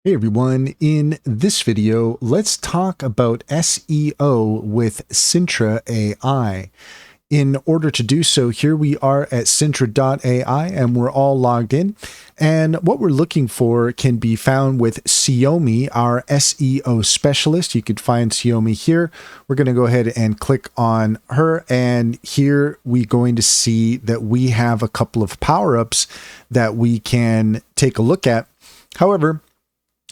Hey everyone, in this video, let's talk about SEO with Sintra AI. In order to do so, here we are at Sintra AI and we're all logged in. And what we're looking for can be found with Xiaomi, our SEO specialist. You could find Xiaomi here. We're going to go ahead and click on her. And here we're going to see that we have a couple of power-ups that we can take a look at. However,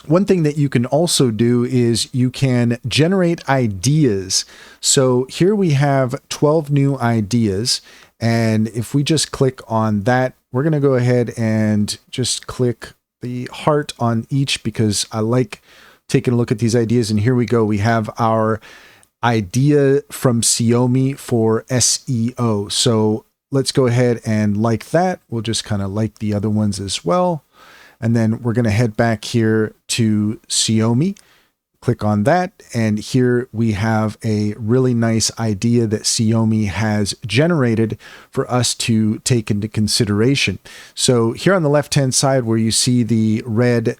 one thing that you can also do is you can generate ideas. So here we have 12 new ideas. And if we just click on that, we're going to go ahead and just click the heart on each because I like taking a look at these ideas. And here we go. We have our idea from Xiaomi for SEO. So let's go ahead and like that. We'll just kind of like the other ones as well. And then we're going to head back here to Xiaomi, click on that. And here we have a really nice idea that Xiaomi has generated for us to take into consideration. So here on the left-hand side where you see the red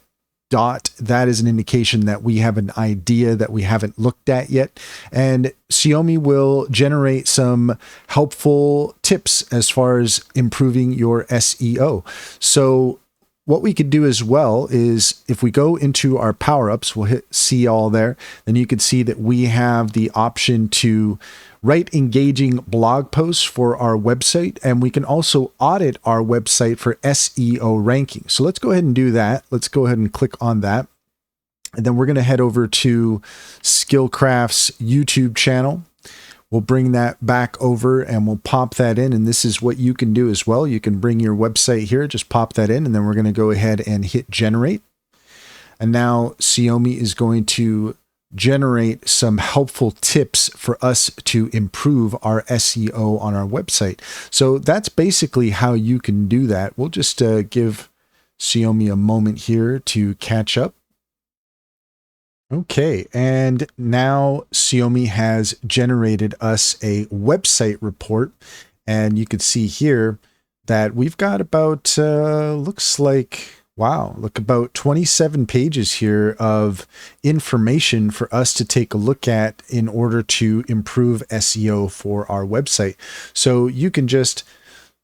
dot, that is an indication that we have an idea that we haven't looked at yet. And Xiaomi will generate some helpful tips as far as improving your SEO. So what we could do as well is if we go into our power-ups, we'll hit see all there, then you can see that we have the option to write engaging blog posts for our website, and we can also audit our website for SEO ranking. So let's go ahead and do that. Let's go ahead and click on that. And then we're going to head over to Skillcraft's YouTube channel. We'll bring that back over and we'll pop that in. And this is what you can do as well. You can bring your website here, just pop that in, and then we're going to go ahead and hit generate. And now Xiaomi is going to generate some helpful tips for us to improve our SEO on our website. So that's basically how you can do that. We'll just give Xiaomi a moment here to catch up. Okay, and now Xiaomi has generated us a website report, and you can see here that we've got about, looks like, wow, look, about 27 pages here of information for us to take a look at in order to improve SEO for our website. So you can just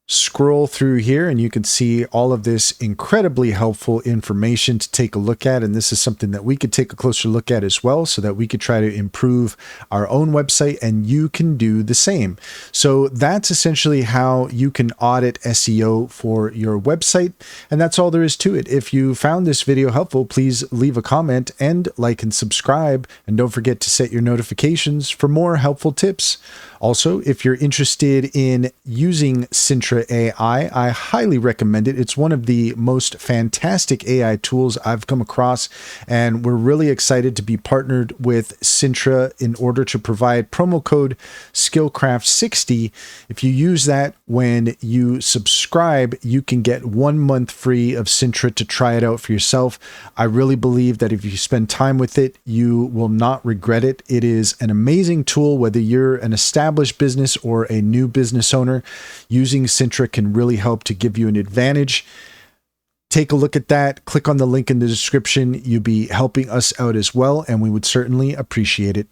scroll through here and you can see all of this incredibly helpful information to take a look at. And this is something that we could take a closer look at as well so that we could try to improve our own website, and you can do the same. So that's essentially how you can audit SEO for your website. And that's all there is to it. If you found this video helpful, please leave a comment and like and subscribe. And don't forget to set your notifications for more helpful tips. Also, if you're interested in using Sintra AI, I highly recommend it. It's one of the most fantastic AI tools I've come across, and we're really excited to be partnered with Sintra in order to provide promo code Skillcraft60. If you use that when you subscribe, you can get 1 month free of Sintra to try it out for yourself. I really believe that if you spend time with it, you will not regret it. It is an amazing tool, whether you're an established business or a new business owner. Using Sintra can really help to give you an advantage. Take a look at that. Click on the link in the description. You'll be helping us out as well, and we would certainly appreciate it.